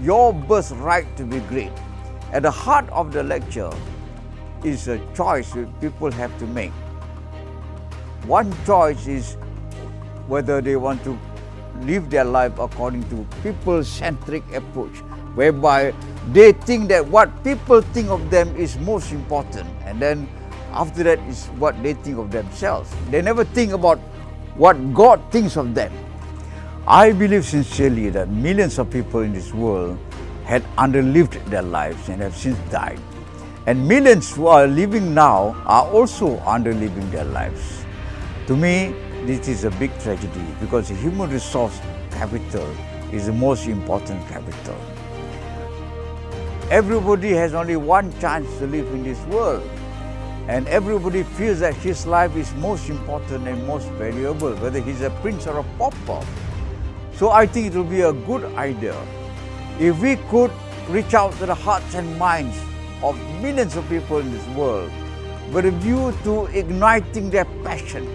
your birthright to be great. At the heart of the lecture is a choice that people have to make. One choice is whether they want to live their life according to people-centric approach, whereby they think that what people think of them is most important, and then after that is what they think of themselves. They never think about what God thinks of them. I believe sincerely that millions of people in this world had underlived their lives and have since died. And millions who are living now are also underliving their lives. To me, this is a big tragedy because human resource capital is the most important capital. Everybody has only one chance to live in this world, and everybody feels that his life is most important and most valuable, whether he's a prince or a pauper. So I think it will be a good idea if we could reach out to the hearts and minds of millions of people in this world with a view to igniting their passion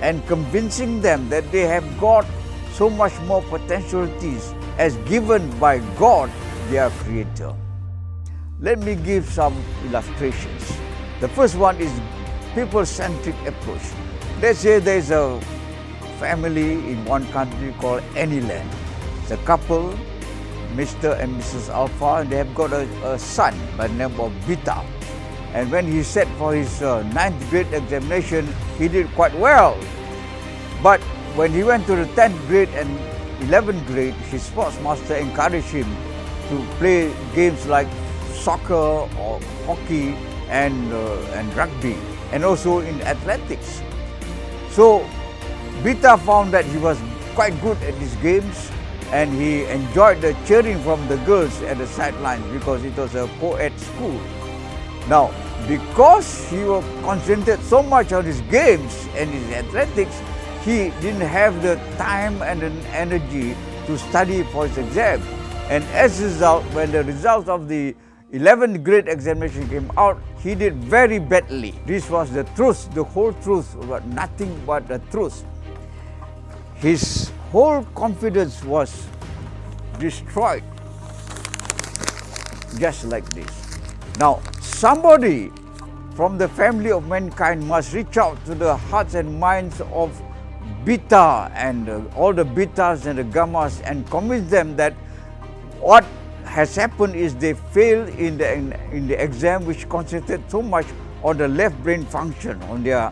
and convincing them that they have got so much more potentialities as given by God, their Creator. Let me give some illustrations. The first one is people-centric approach. Let's say there's a family in one country called Anyland. It's a couple, Mr. and Mrs. Alpha, and they have got a son by the name of Beta. And when he sat for his 9th grade examination, he did quite well. But when he went to the 10th grade and 11th grade, his sports master encouraged him to play games like soccer or hockey and rugby, and also in athletics. So Beta found that he was quite good at these games, and he enjoyed the cheering from the girls at the sidelines because it was a co-ed school. Now, because he was concentrated so much on his games and his athletics, he didn't have the time and the energy to study for his exam. And as a result, when the results of the 11th grade examination came out, he did very badly. This was the truth, the whole truth, but nothing but the truth. His whole confidence was destroyed, just like this. Now, somebody from the family of mankind must reach out to the hearts and minds of Beta and all the Betas and the Gammas and convince them that what has happened is they failed in the exam, which concentrated so much on the left brain function, on their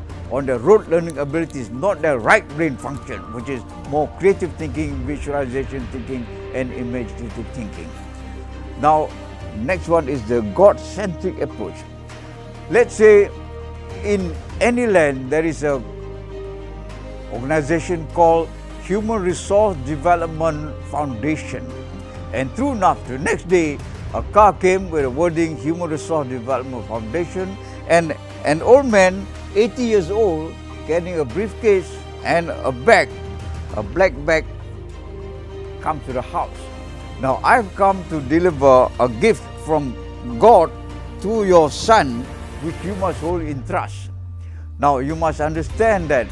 rote learning abilities, not their right brain function, which is more creative thinking, visualization thinking, and imaginative thinking. Now, next one is the God-centric approach. Let's say in any land there is a organization called Human Resource Development Foundation. And true enough, the next day, a car came with a wording Human Resource Development Foundation, and an old man, 80 years old, carrying a briefcase and a bag, a black bag, come to the house. Now, I've come to deliver a gift from God to your son, which you must hold in trust. Now, you must understand that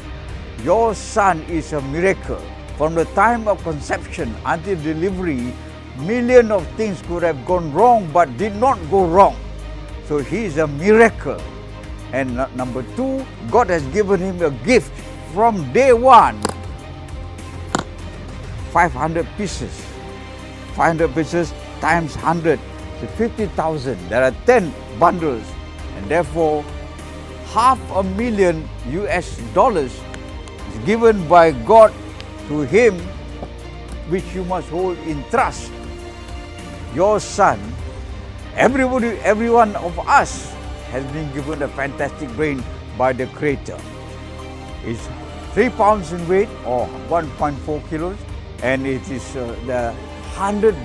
your son is a miracle. From the time of conception until delivery, millions of things could have gone wrong but did not go wrong. So he is a miracle. And number two, God has given him a gift from day one. 500 pieces. 500 pieces times 100, so 50,000. There are 10 bundles, and therefore $500,000 US is given by God to him, which you must hold in trust. Your son, every one of us has been given a fantastic brain by the Creator. It's 3 pounds in weight or 1.4 kilos, and it is the 100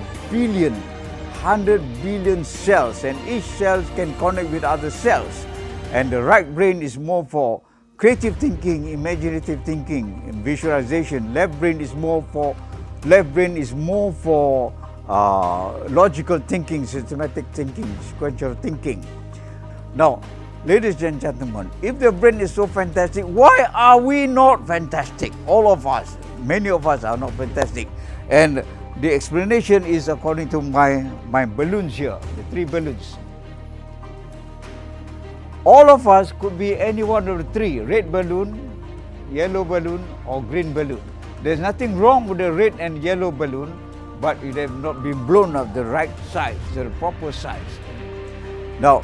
billion cells, and each cell can connect with other cells. And the right brain is more for creative thinking, imaginative thinking, and visualization. Left brain is more for logical thinking, systematic thinking, sequential thinking. Now, ladies and gentlemen, if the brain is so fantastic, why are we not fantastic? All of us, many of us are not fantastic. And the explanation is according to my balloons here, the 3 balloons. All of us could be any one of the 3, red balloon, yellow balloon or green balloon. There's nothing wrong with the red and yellow balloon, but it have not been blown up the right size, the proper size. Now,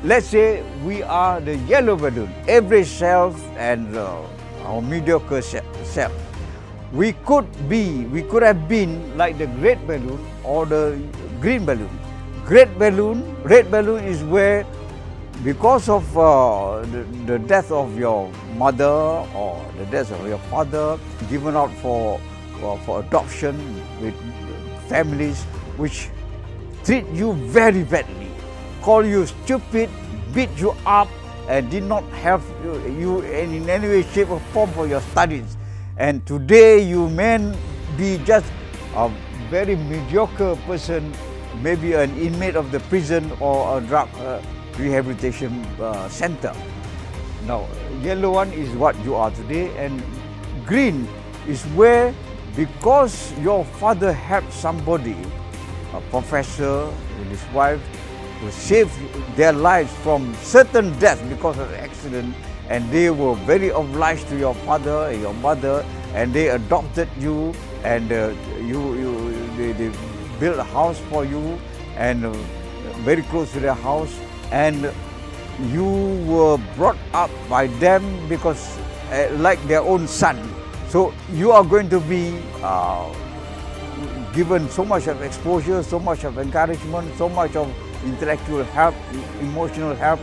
let's say we are the yellow balloon, average self and our mediocre self. We could have been like the red balloon or the green balloon. Red balloon is where, because of the death of your mother or the death of your father, given out for adoption with families which treat you very badly, call you stupid, beat you up, and did not help you in any way, shape or form for your studies. And today you may be just a very mediocre person, maybe an inmate of the prison or a drug rehabilitation center. Now, yellow one is what you are today, and green is where, because your father helped somebody, a professor with his wife, to save their lives from certain death because of accident, and they were very obliged to your father and your mother, and they adopted you, and they built a house for you, and very close to their house, and you were brought up by them because like their own son. So you are going to be given so much of exposure, so much of encouragement, so much of intellectual help, emotional help.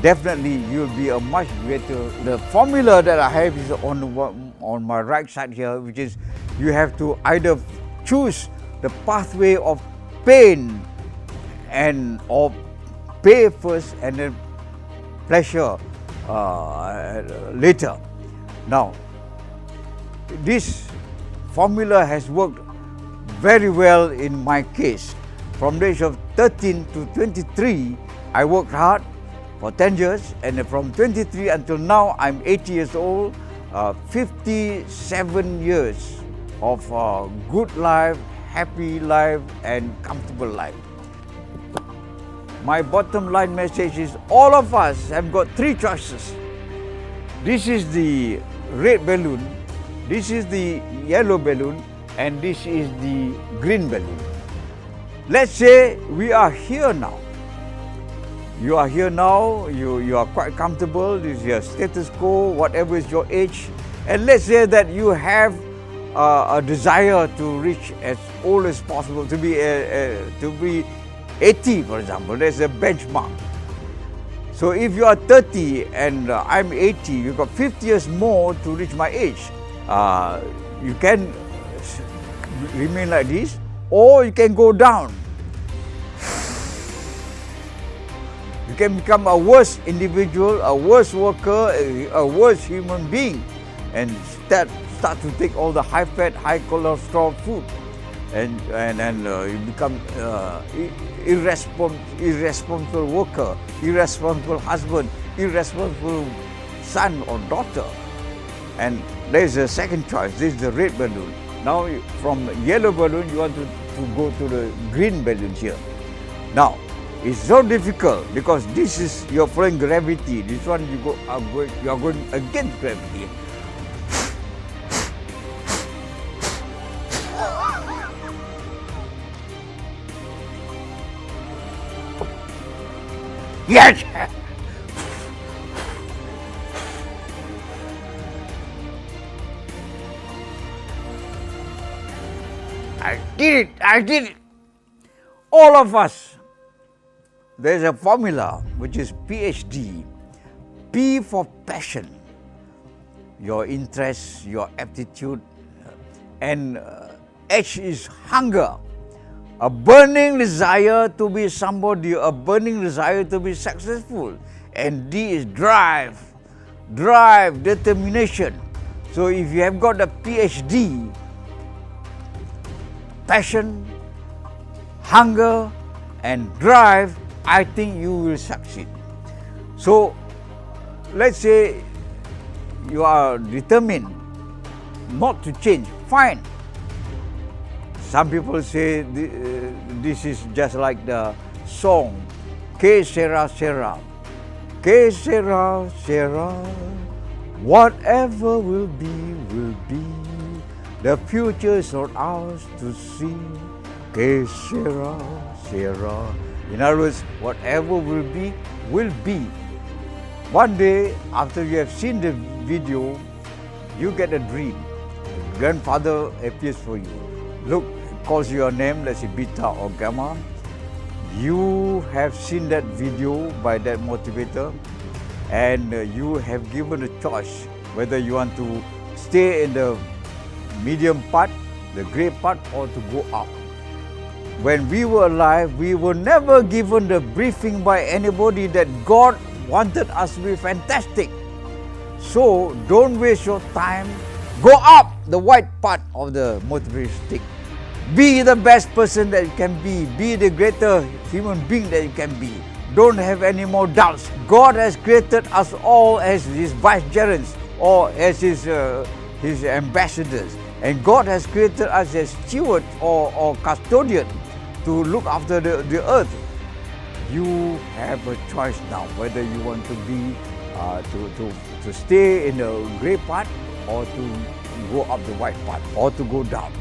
Definitely you'll be a much greater. The formula that I have is on my right side here, which is you have to either choose the pathway of pain or pay first and then pleasure later. Now, this formula has worked very well in my case. From the age of 13 to 23, I worked hard for 10 years, and from 23 until now, I'm 80 years old, 57 years of good life, happy life, and comfortable life. My bottom line message is all of us have got 3 choices. This is the red balloon, this is the yellow balloon, and this is the green balloon. Let's say we are here now. You are here now, you are quite comfortable, this is your status quo, whatever is your age. And let's say that you have a desire to reach as old as possible, to be 80, for example. That's a benchmark. So if you are 30 and I'm 80, you've got 50 years more to reach my age. You can remain like this, or you can go down. You can become a worse individual, a worse worker, a worse human being, and start to take all the high-fat, high-cholesterol food, and you become irresponsible worker, irresponsible husband, irresponsible son or daughter. And there is a second choice. This is the red balloon. Now, from yellow balloon, you want to go to the green balloon here. Now, it's so difficult because this is you're following gravity. This one you are going against gravity. Yes. I did it. All of us. There's a formula which is PhD. P for passion, your interest, your aptitude, and H is hunger. A burning desire to be somebody, a burning desire to be successful. And D is drive, determination. So if you have got a PhD, passion, hunger, and drive, I think you will succeed. So let's say you are determined not to change. Fine. Some people say this is just like the song, Que sera sera, Que sera sera, whatever will be, will be. The future is not ours to see, Que sera sera. In other words, whatever will be, will be. One day, after you have seen the video, you get a dream. Grandfather appears for you. Look, calls your name, let's say Beta or Gamma. You have seen that video by that motivator, and you have given a choice whether you want to stay in the medium part, the grey part, or to go up. When we were alive, we were never given the briefing by anybody that God wanted us to be fantastic. So don't waste your time. Go up the white part of the motivation stick. Be the best person that you can be. Be the greater human being that you can be. Don't have any more doubts. God has created us all as His vicegerents or as His ambassadors. And God has created us as stewards or custodian to look after the earth. You have a choice now whether you want to be to stay in the grey part or to go up the white part or to go down.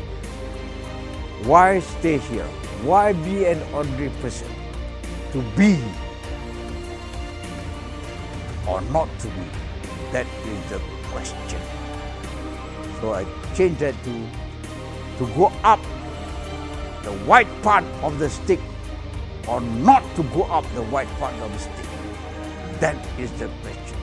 Why stay here? Why be an ordinary person? To be or not to be? That is the question. So I changed that to go up the white part of the stick or not to go up the white part of the stick. That is the question.